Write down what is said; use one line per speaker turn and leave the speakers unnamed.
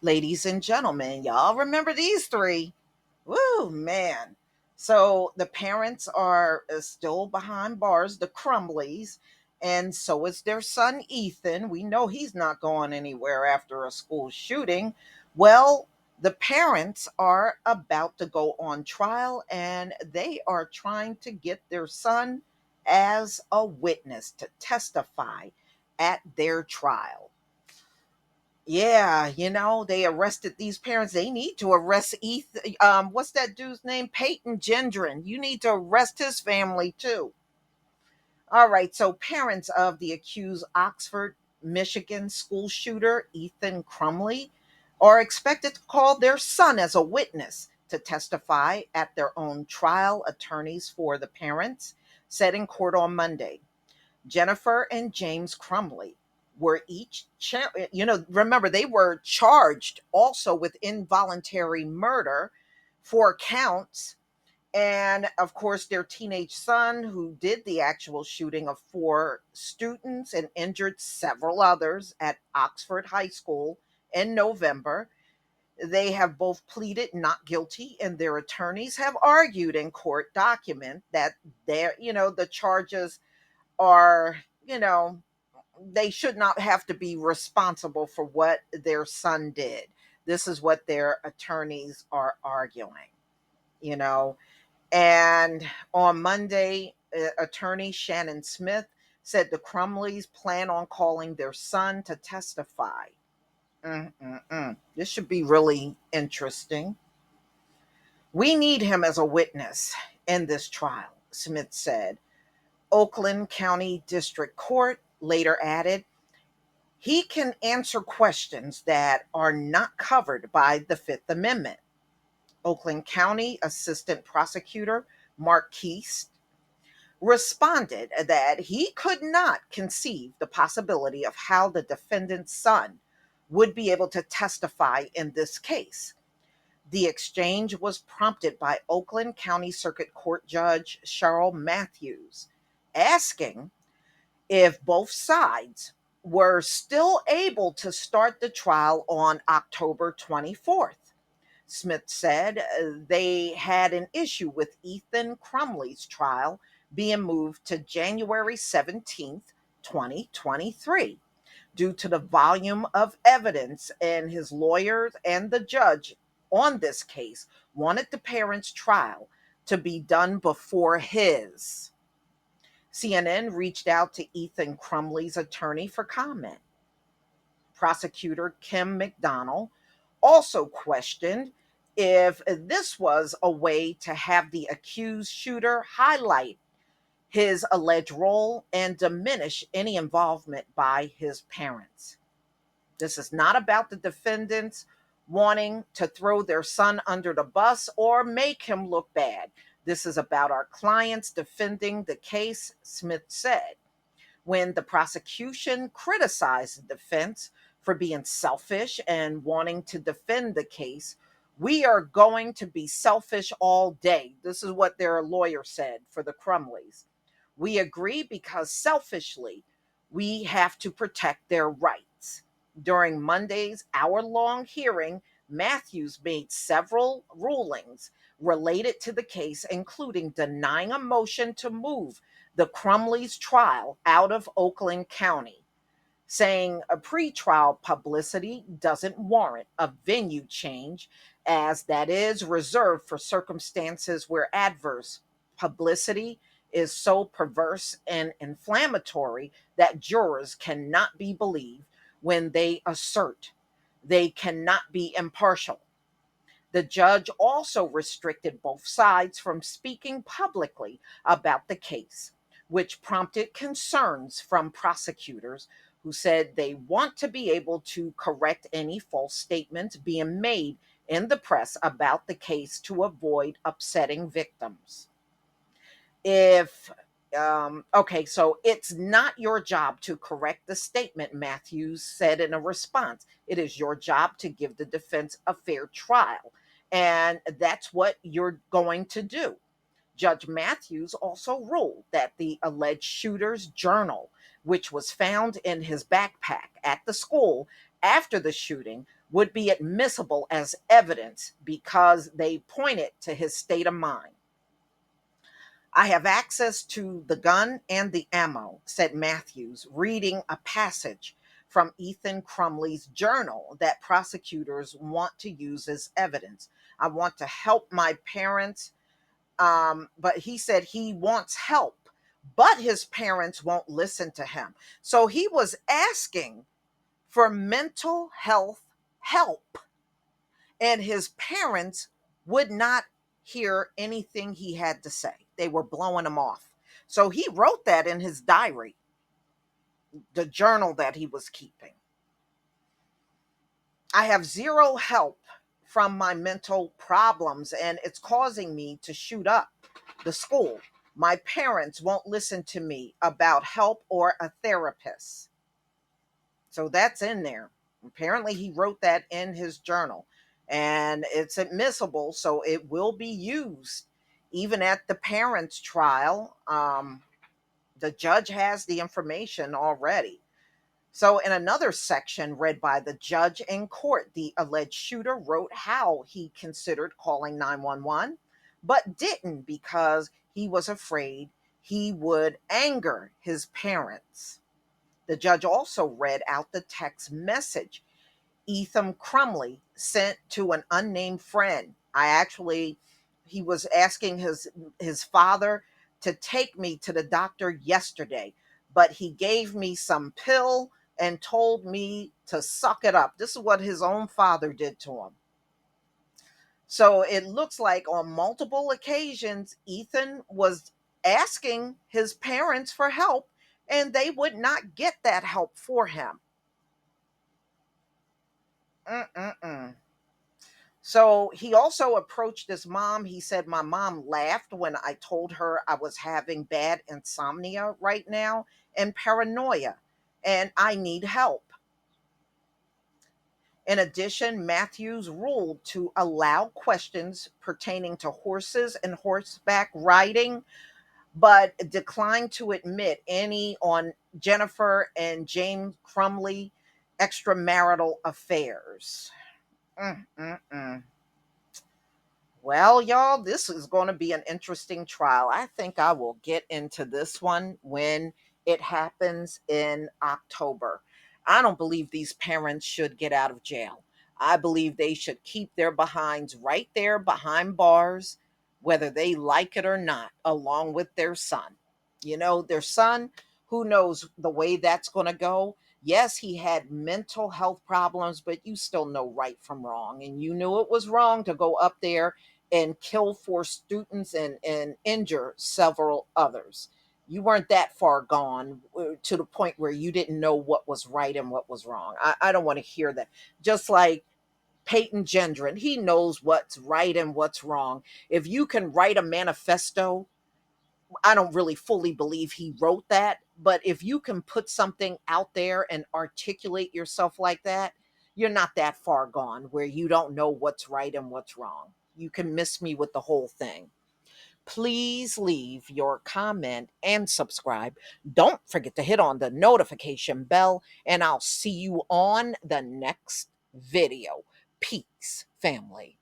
Ladies and gentlemen, y'all remember these three? Woo, man. So the parents are still behind bars, the Crumleys, and so is their son Ethan. We know he's not going anywhere after a school shooting. Well, the parents are about to go on trial and they are trying to get their son as a witness to testify at their trial. Yeah, they arrested these parents. They need to arrest Ethan. What's that dude's name? Peyton Gendron. You need to arrest his family too. All right. So, parents of the accused Oxford, Michigan school shooter Ethan Crumley are expected to call their son as a witness to testify at their own trial. Attorneys for the parents said in court on Monday. Jennifer and James Crumley were remember they were charged also with involuntary murder, 4 counts, and of course their teenage son who did the actual shooting of 4 students and injured several others at Oxford High School in November. They have both pleaded not guilty, and their attorneys have argued in court document that the charges are, you know, they should not have to be responsible for what their son did. This is what their attorneys are arguing, you know. And on Monday, attorney Shannon Smith said the Crumleys plan on calling their son to testify. This should be really interesting. We need him as a witness in this trial, Smith said. Oakland County District Court later added, he can answer questions that are not covered by the Fifth Amendment. Oakland County Assistant Prosecutor Mark Keast responded that he could not conceive the possibility of how the defendant's son would be able to testify in this case. The exchange was prompted by Oakland County Circuit Court Judge Cheryl Matthews asking if both sides were still able to start the trial on October 24th. Smith said they had an issue with Ethan Crumley's trial being moved to January 17th, 2023, due to the volume of evidence, and his lawyers and the judge on this case wanted the parents' trial to be done before his. CNN reached out to Ethan Crumley's attorney for comment. Prosecutor Kim McDonald also questioned if this was a way to have the accused shooter highlight his alleged role and diminish any involvement by his parents. This is not about the defendants wanting to throw their son under the bus or make him look bad. This is about our clients defending the case, Smith said. When the prosecution criticized the defense for being selfish and wanting to defend the case, we are going to be selfish all day. This is what their lawyer said for the Crumleys. We agree because selfishly, we have to protect their rights. During Monday's hour long hearing, Matthews made several rulings related to the case, including denying a motion to move the Crumleys trial out of Oakland County, saying a pretrial publicity doesn't warrant a venue change, as that is reserved for circumstances where adverse publicity is so perverse and inflammatory that jurors cannot be believed when they assert they cannot be impartial. The judge also restricted both sides from speaking publicly about the case, which prompted concerns from prosecutors who said they want to be able to correct any false statements being made in the press about the case to avoid upsetting victims. If Okay, so it's not your job to correct the statement, Matthews said in a response. It is your job to give the defense a fair trial, and that's what you're going to do. Judge Matthews also ruled that the alleged shooter's journal, which was found in his backpack at the school after the shooting, would be admissible as evidence because they pointed to his state of mind. I have access to the gun and the ammo, said Matthews, reading a passage from Ethan Crumley's journal that prosecutors want to use as evidence. I want to help my parents, but he said he wants help, but his parents won't listen to him. So he was asking for mental health help, and his parents would not hear anything he had to say. They were blowing him off. So he wrote that in his diary, the journal that he was keeping. I have zero help from my mental problems, and it's causing me to shoot up the school. My parents won't listen to me about help or a therapist. So that's in there. Apparently, he wrote that in his journal, and it's admissible, so it will be used even at the parents' trial. The judge has the information already. So, in another section read by the judge in court, the alleged shooter wrote how he considered calling 911, but didn't because he was afraid he would anger his parents. The judge also read out the text message Ethan Crumley sent to an unnamed friend. He was asking his father to take me to the doctor yesterday, but he gave me some pill and told me to suck it up. This is what his own father did to him. So it looks like on multiple occasions, Ethan was asking his parents for help, and they would not get that help for him. Mm-mm-mm. So he also approached his mom. He said, my mom laughed when I told her I was having bad insomnia right now and paranoia, and I need help. In addition, Matthews ruled to allow questions pertaining to horses and horseback riding, but declined to admit any on Jennifer and James Crumley extramarital affairs. Mm-mm-mm. Well, y'all, this is going to be an interesting trial. I think I will get into this one when it happens in October. I don't believe these parents should get out of jail. I believe they should keep their behinds right there behind bars, whether they like it or not, along with their son. You know, their son, who knows the way that's going to go. Yes, he had mental health problems, but you still know right from wrong. And you knew it was wrong to go up there and kill four students and injure several others. You weren't that far gone to the point where you didn't know what was right and what was wrong. I don't want to hear that. Just like Peyton Gendron, he knows what's right and what's wrong. If you can write a manifesto, I don't really fully believe he wrote that, but if you can put something out there and articulate yourself like that, you're not that far gone where you don't know what's right and what's wrong. You can miss me with the whole thing. Please leave your comment and subscribe. Don't forget to hit on the notification bell, and I'll see you on the next video. Peace, family.